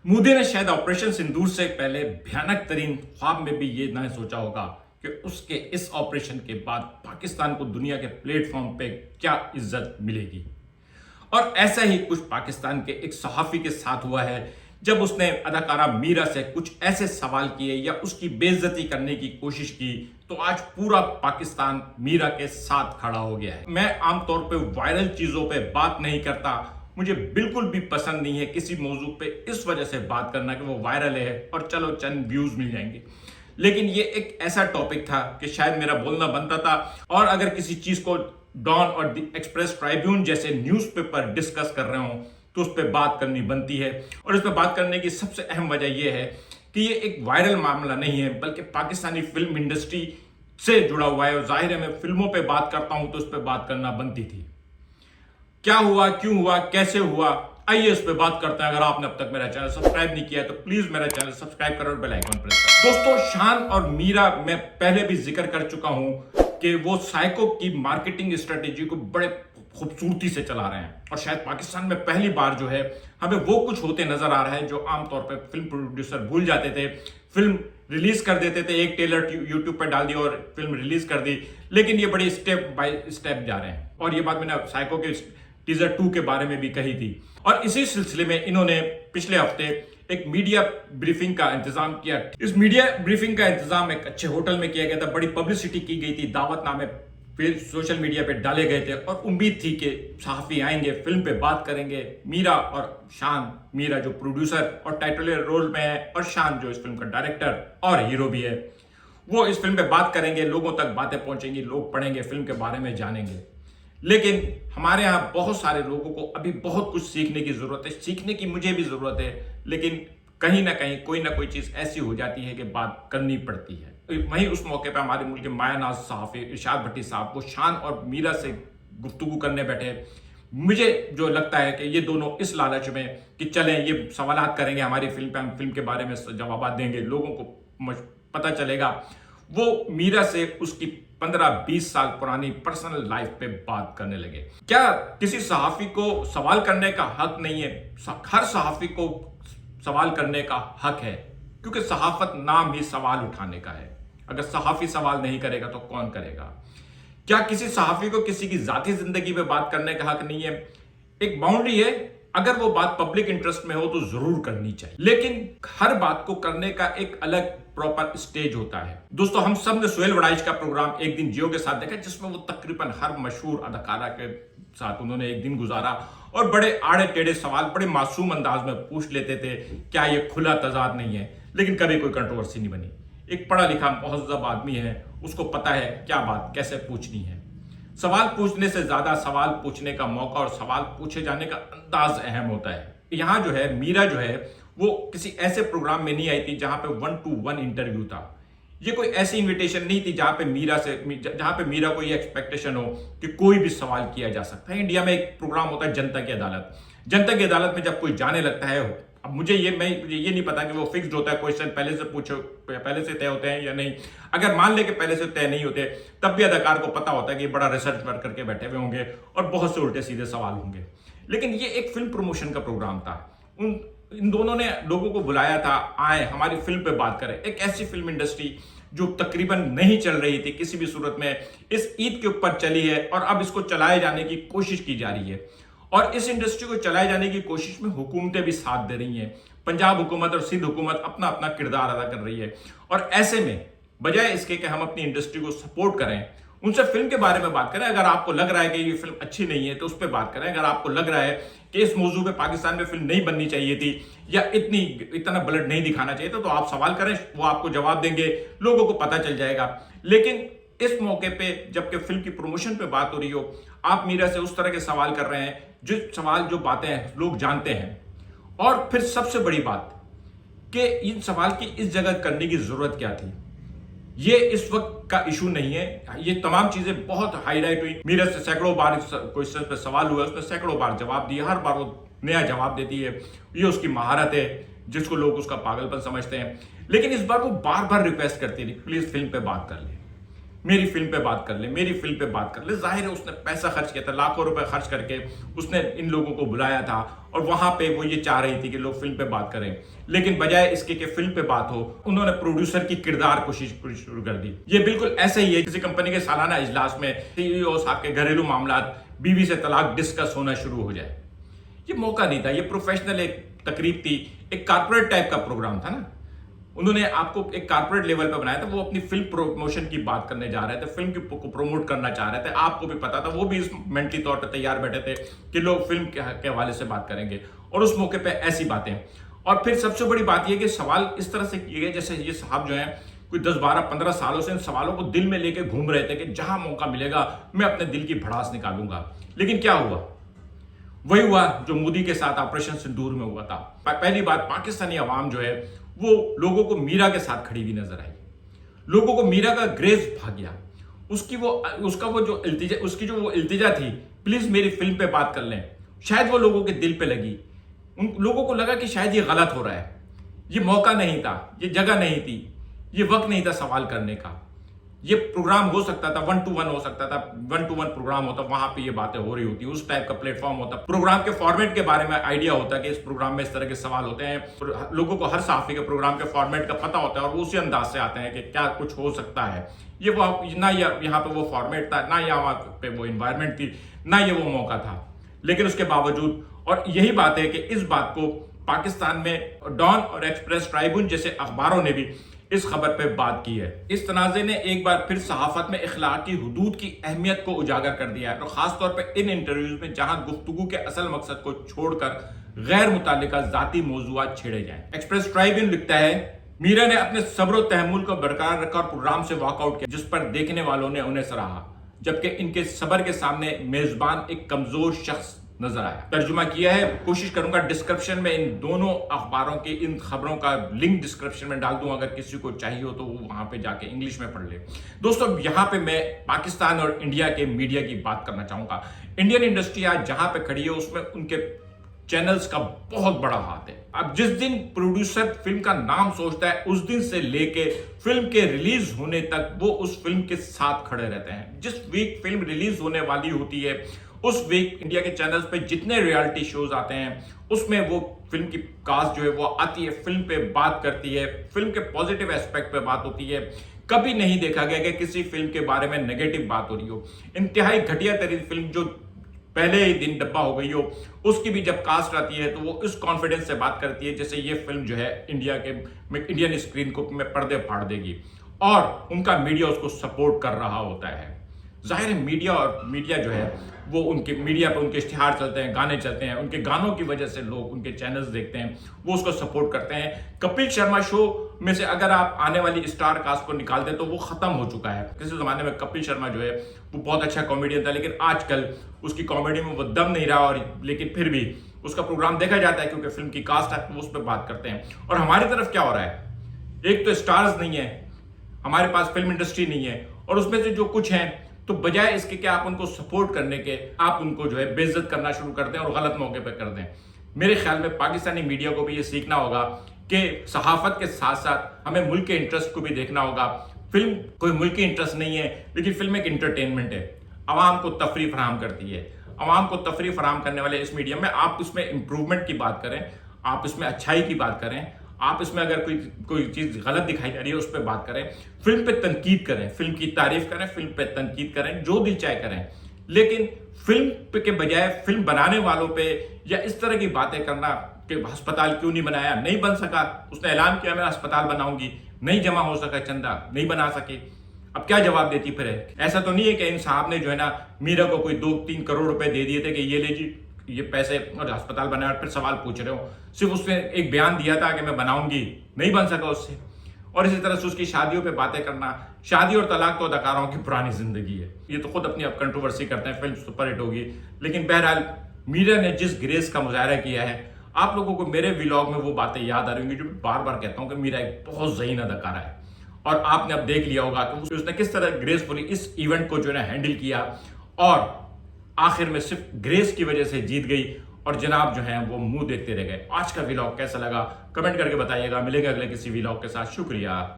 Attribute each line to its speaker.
Speaker 1: मोदी ने शायद ऑपरेशन सिंदूर से पहले भयानक तरीन ख्वाब में भी ये नहीं सोचा होगा कि उसके इस ऑपरेशन के बाद पाकिस्तान को दुनिया के प्लेटफॉर्म पे क्या इज्जत मिलेगी। और ऐसा ही कुछ पाकिस्तान के एक सहाफी के साथ हुआ है जब उसने अदाकारा मीरा से कुछ ऐसे सवाल किए या उसकी बेइज्जती करने की कोशिश की, तो आज पूरा पाकिस्तान मीरा के साथ खड़ा हो गया है। मैं आमतौर पे वायरल चीजों पे बात नहीं करता, मुझे बिल्कुल भी पसंद नहीं है किसी मौजू पे इस वजह से बात करना कि वो वायरल है और चलो चंद व्यूज मिल जाएंगे। लेकिन ये एक ऐसा टॉपिक था कि शायद मेरा बोलना बनता था, और अगर किसी चीज को डॉन और द एक्सप्रेस ट्राइब्यून जैसे न्यूज़पेपर डिस्कस कर रहे हो तो उस पर बात करनी बनती है। और इस पर बात करने की सबसे अहम वजह यह है कि ये एक वायरल मामला नहीं है, बल्कि पाकिस्तानी फिल्म इंडस्ट्री से जुड़ा हुआ है। और जाहिर है मैं फिल्मों पे बात करता हूं तो उस पर बात करना बनती थी। क्या हुआ, क्यों हुआ, कैसे हुआ, आइए इस पे बात करते हैं। अगर आपने अब तक मेरा चैनल सब्सक्राइब नहीं किया है तो प्लीज मेरा चैनल सब्सक्राइब करो और बेल आइकन प्रेस करो। दोस्तों, शान और मीरा मैं पहले भी जिक्र कर चुका हूं कि वो साइको की मार्केटिंग स्ट्रेटेजी को बड़े खूबसूरती से चला रहे हैं। और शायद पाकिस्तान में पहली बार जो है हमें वो कुछ होते नजर आ रहा है जो आमतौर पर फिल्म प्रोड्यूसर भूल जाते थे। फिल्म रिलीज कर देते थे, एक ट्रेलर यूट्यूब पर डाल दिया और फिल्म रिलीज कर दी, लेकिन ये बड़ी स्टेप बाय स्टेप जा रहे हैं। और ये बात मैंने साइको के टीजर 2 के बारे में भी कही थी। और इसी सिलसिले में इन्होंने पिछले हफ्ते एक मीडिया ब्रीफिंग का इंतजाम किया। इस मीडिया ब्रीफिंग का इंतजाम एक अच्छे होटल में किया गया था, बड़ी पब्लिसिटी की गई थी, दावतनामे फिर सोशल मीडिया पे डाले गए थे और उम्मीद थी कि सहाफी आएंगे, फिल्म पे बात करेंगे। मीरा और शान, मीरा जो प्रोड्यूसर और टाइटल रोल में है और शान जो इस फिल्म का डायरेक्टर और हीरो भी है, वो इस फिल्म पे बात करेंगे, लोगों तक बातें पहुंचेंगी, लोग पढ़ेंगे, फिल्म के बारे में जानेंगे। लेकिन हमारे यहाँ बहुत सारे लोगों को अभी बहुत कुछ सीखने की जरूरत है, सीखने की मुझे भी जरूरत है, लेकिन कहीं ना कहीं कोई ना कोई चीज ऐसी हो जाती है कि बात करनी पड़ती है। वहीं उस मौके पर हमारे मुल्क के मायानाज सहाफी इरशाद भट्टी साहब वो शान और मीरा से गुफ्तगू करने बैठे। मुझे जो लगता है कि ये दोनों इस लालच में कि चलें ये सवालात करेंगे हमारी फिल्म पे, हम फिल्म के बारे में जवाब देंगे, लोगों को पता चलेगा, वो मीरा से उसकी 15-20 साल पुरानी पर्सनल लाइफ पे बात करने लगे। क्या किसी सहाफी को सवाल करने का हक नहीं है? हर सहाफी को सवाल करने का हक है, क्योंकि सहाफत नाम ही सवाल उठाने का है। अगर सहाफी सवाल नहीं करेगा तो कौन करेगा? क्या किसी सहाफी को किसी की जाती जिंदगी पे बात करने का हक नहीं है? एक बाउंड्री है, अगर वो बात पब्लिक इंटरेस्ट में हो तो जरूर करनी चाहिए, लेकिन हर बात को करने का एक अलग प्रॉपर स्टेज होता है। दोस्तों, हम सब ने सोहेल वड़ाइच का प्रोग्राम एक दिन जियो के साथ देखा, जिसमें वो तकरीबन हर मशहूर अदाकारा के साथ उन्होंने एक दिन गुजारा और बड़े आड़े टेढ़े सवाल बड़े मासूम अंदाज में पूछ लेते थे। क्या ये खुला तजाद नहीं है? लेकिन कभी कोई कंट्रोवर्सी नहीं बनी। एक पढ़ा लिखा मुहज्जब आदमी है, उसको पता है क्या बात कैसे पूछनी है। सवाल पूछने से ज्यादा सवाल पूछने का मौका और सवाल पूछे जाने का अंदाज अहम होता है। यहाँ जो है मीरा जो है वो किसी ऐसे प्रोग्राम में नहीं आई थी जहां पे 1-to-1 इंटरव्यू था। ये कोई ऐसी इनविटेशन नहीं थी जहां पे मीरा को ये एक्सपेक्टेशन हो कि कोई भी सवाल किया जा सकता है। इंडिया में एक प्रोग्राम होता है जनता की अदालत। जनता की अदालत में जब कोई जाने लगता है, अब मुझे ये नहीं पता कि वो फिक्स्ड होता है, क्वेश्चन पहले से तय होते हैं या नहीं। अगर मान ले कि पहले से तय नहीं होते, तब भी अदाकार को पता होता है कि बड़ा रिसर्च वर्क करके बैठे हुए होंगे और बहुत से उल्टे सीधे सवाल होंगे। लेकिन ये एक फिल्म प्रमोशन का प्रोग्राम था। इन दोनों ने लोगों को बुलाया था, आए हमारी फिल्म पे बात करें। एक ऐसी फिल्म इंडस्ट्री जो तकरीबन नहीं चल रही थी किसी भी सूरत में, इस ईद के ऊपर चली है और अब इसको चलाए जाने की कोशिश की जा रही है। और इस इंडस्ट्री को चलाए जाने की कोशिश में हुकूमतें भी साथ दे रही हैं। पंजाब हुकूमत और सिंध हुकूमत अपना अपना किरदार अदा कर रही है। और ऐसे में बजाय इसके कि हम अपनी इंडस्ट्री को सपोर्ट करें, उनसे फिल्म के बारे में बात करें। अगर आपको लग रहा है कि ये फिल्म अच्छी नहीं है तो उस पर बात करें। अगर आपको लग रहा है कि इस मौजू पे पाकिस्तान में फिल्म नहीं बननी चाहिए थी या इतना ब्लड नहीं दिखाना चाहिए था, तो आप सवाल करें, वो आपको जवाब देंगे, लोगों को पता चल जाएगा। लेकिन इस मौके पे जबकि फिल्म की प्रमोशन पे बात हो रही हो, आप मीरा से उस तरह के सवाल कर रहे हैं जो बातें लोग जानते हैं। और फिर सबसे बड़ी बात कि इन सवाल की इस जगह करने की जरूरत क्या थी? ये इस वक्त का इशू नहीं है। ये तमाम चीजें बहुत हाईलाइट हुई। मीरा से सैकड़ों बार इस क्वेश्चन पे सवाल हुआ, उसने सैकड़ों बार जवाब दिया, हर बार वो नया जवाब देती है। ये उसकी महारत है जिसको लोग उसका पागलपन समझते हैं। लेकिन इस बार वो बार बार रिक्वेस्ट करती थी, प्लीज फिल्म पे बात कर ले। मेरी फिल्म पे बात कर ले, मेरी फिल्म पे बात कर ले। जाहिर है उसने पैसा खर्च किया था, लाखों रुपए खर्च करके उसने इन लोगों को बुलाया था और वहां पे वो ये चाह रही थी कि लोग फिल्म पे बात करें, लेकिन बजाय इसके कि फिल्म पे बात हो, उन्होंने प्रोड्यूसर की किरदार कोशिश शुरू कर दी। ये बिल्कुल ऐसे ही है किसी कंपनी के सालाना इजलास में सीईओ साहब के घरेलू मामलात, बीवी से तलाक डिस्कस होना शुरू हो जाए। ये मौका नहीं था, ये प्रोफेशनल एक तकरीब थी, एक कारपोरेट टाइप का प्रोग्राम था ना। उन्होंने आपको एक कारपोरेट लेवल पे बनाया था, वो अपनी फिल्म प्रमोशन की बात करने जा रहे थे, फिल्म को प्रमोट करना चाह रहे थे। आपको भी पता था, वो भी इस मेंटली तौर पे तैयार बैठे थे कि लोग फिल्म के हवाले से बात करेंगे और उस मौके पे ऐसी बातें। और फिर सबसे बड़ी बात यह कि सवाल इस तरह से किए गए जैसे ये साहब जो है कोई 10, 12, 15 सालों से इन सवालों को दिल में लेके घूम रहे थे कि जहां मौका मिलेगा मैं अपने दिल की भड़ास निकालूंगा। लेकिन क्या हुआ? वही हुआ जो मोदी के साथ ऑपरेशन सिंदूर में हुआ था। पहली बात, पाकिस्तानी अवाम जो है वो लोगों को मीरा के साथ खड़ी हुई नजर आई। लोगों को मीरा का ग्रेज भाग गया। उसकी जो वो इल्तिजा थी, प्लीज मेरी फिल्म पे बात कर लें, शायद वो लोगों के दिल पे लगी। उन लोगों को लगा कि शायद ये गलत हो रहा है, ये मौका नहीं था, ये जगह नहीं थी, ये वक्त नहीं था सवाल करने का। ये प्रोग्राम हो सकता था 1 to 1 हो सकता था, 1 to 1 प्रोग्राम होता, वहां पे ये बातें हो रही होती, उस टाइप का प्लेटफॉर्म होता, प्रोग्राम के फॉर्मेट के बारे में आइडिया होता कि इस प्रोग्राम में इस तरह के सवाल होते हैं। लोगों को हर सहाफी के प्रोग्राम के फॉर्मेट का पता होता है और वो उसी अंदाज से आते हैं कि क्या कुछ हो सकता है। ये वो ना यहाँ पे वो फॉर्मेट था, ना यहाँ पे वो इन्वायरमेंट थी, ना ये वो मौका था। लेकिन उसके बावजूद, और यही बात है कि इस बात को पाकिस्तान में डॉन और एक्सप्रेस ट्राइब्यून जैसे अखबारों ने भी इस खबर पे बात की है। इस तनाज़े ने एक बार फिर सहाफत में इखलाकी हुदूद की अहमियत को उजागर कर दिया है, और खासतौर पर इन इंटरव्यूज में जहां गुफ्तगू के असल मकसद को छोड़कर गैर मुतालिका जाती मौजूआत छेड़े जाएं। एक्सप्रेस ट्राइब्यून लिखता है, मीरा ने अपने सब्र तहम्मुल को बरकरार रखा और प्रोग्राम से वॉकआउट किया, जिस पर देखने वालों ने उन्हें सराहा, जबकि इनके सब्र के सामने मेजबान एक कमजोर शख्स नजर आया। तर्जुमा किया है, कोशिश करूंगा डिस्क्रिप्शन में इन दोनों अखबारों की इन खबरों का लिंक डिस्क्रिप्शन में डाल दूं, अगर किसी को चाहिए हो तो वो वहां पे जाके इंग्लिश में पढ़ ले। दोस्तों, यहां पे मैं पाकिस्तान और इंडिया के मीडिया की बात करना चाहूंगा। इंडियन इंडस्ट्री आज जहां पे खड़ी है उसमें उनके चैनल्स का बहुत बड़ा हाथ है। अब जिस दिन प्रोड्यूसर फिल्म का नाम सोचता है, उस दिन से लेके फिल्म के रिलीज होने तक वो उस फिल्म के साथ खड़े रहते हैं। जिस वीक फिल्म रिलीज होने वाली होती है, उस वीक इंडिया के चैनल्स पे जितने रियलिटी शोज आते हैं उसमें वो फिल्म की कास्ट जो है वो आती है, फिल्म पे बात करती है, फिल्म के पॉजिटिव एस्पेक्ट पे बात होती है। कभी नहीं देखा गया कि किसी फिल्म के बारे में नेगेटिव बात हो रही हो। इंतहाई घटिया तरीन फिल्म जो पहले ही दिन डब्बा हो गई हो, उसकी भी जब कास्ट आती है तो वो इस कॉन्फिडेंस से बात करती है जैसे ये फिल्म जो है इंडियन स्क्रीन को में पर्दे फाड़ देगी, और उनका मीडिया उसको सपोर्ट कर रहा होता है। जाहिर है मीडिया जो है वो उनके मीडिया पे उनके इश्तिहार चलते हैं, गाने चलते हैं, उनके गानों की वजह से लोग उनके चैनल्स देखते हैं, वो उसको सपोर्ट करते हैं। कपिल शर्मा शो में से अगर आप आने वाली स्टार कास्ट को निकाल दें तो वो खत्म हो चुका है। किसी जमाने में कपिल शर्मा जो है वो बहुत अच्छा कॉमेडियन था, लेकिन आजकल उसकी कॉमेडी में वो दम नहीं रहा, और लेकिन फिर भी उसका प्रोग्राम देखा जाता है क्योंकि फिल्म की कास्ट है, वो उस पर बात करते हैं। और हमारी तरफ क्या हो रहा है, एक तो स्टार्स नहीं है, हमारे पास फिल्म इंडस्ट्री नहीं है, और उसमें से जो कुछ है तो बजाय इसके कि आप उनको सपोर्ट करने के, आप उनको जो है बेइज्जत करना शुरू कर दें और गलत मौके पर कर दें। मेरे ख्याल में पाकिस्तानी मीडिया को भी ये सीखना होगा कि सहाफत के साथ साथ हमें मुल्क के इंटरेस्ट को भी देखना होगा। फिल्म कोई मुल्की इंटरेस्ट नहीं है, लेकिन फिल्म एक इंटरटेनमेंट है, आवाम को तफरीह फराहम करती है। आवाम को तफरीह फराहम करने वाले इस मीडिया में आप इसमें इंप्रूवमेंट की बात करें, आप इसमें अच्छाई की बात करें, आप इसमें अगर कोई चीज गलत दिखाई जा रही है उस पर बात करें, फिल्म पे तनकीद करें, फिल्म की तारीफ करें, फिल्म पे तनकीद करें, जो दिल चाहे करें, लेकिन फिल्म के बजाय फिल्म बनाने वालों पे या इस तरह की बातें करना कि अस्पताल क्यों नहीं बनाया, नहीं बन सका, उसने ऐलान किया मैं अस्पताल बनाऊंगी, नहीं जमा हो सका चंदा, नहीं बना सके, अब क्या जवाब देती फिर है? ऐसा तो नहीं है कि इन साहब ने जो है ना मीरा को कोई 2-3 करोड़ रुपए दे दिए थे कि ये ले जी ये पैसे और अस्पताल बनाया, और फिर सवाल पूछ रहे हो। सिर्फ उसने एक बयान दिया था कि मैं बनाऊंगी, नहीं बन सका उससे। और इसी तरह से उसकी शादियों पे बातें करना, शादी और तलाक तो अदाकारों की पुरानी जिंदगी है, ये तो खुद अपनी अब कंट्रोवर्सी करते हैं, फिल्म सुपरहिट होगी। लेकिन बहरहाल मीरा ने जिस ग्रेस का मुजाहरा किया है, आप लोगों को मेरे व्लॉग में वो बातें याद आ रही होंगी जो बार बार कहता हूँ कि मीरा एक बहुत ज़हीन अदाकारा है, और आपने अब देख लिया होगा कि उसने किस तरह ग्रेसफुली इस इवेंट को जो है हैंडल किया, और आखिर में सिर्फ ग्रेस की वजह से जीत गई, और जनाब जो है वो मुंह देखते रह गए। आज का व्लॉग कैसा लगा कमेंट करके बताइएगा। मिलेंगे अगले किसी व्लॉग के साथ। शुक्रिया।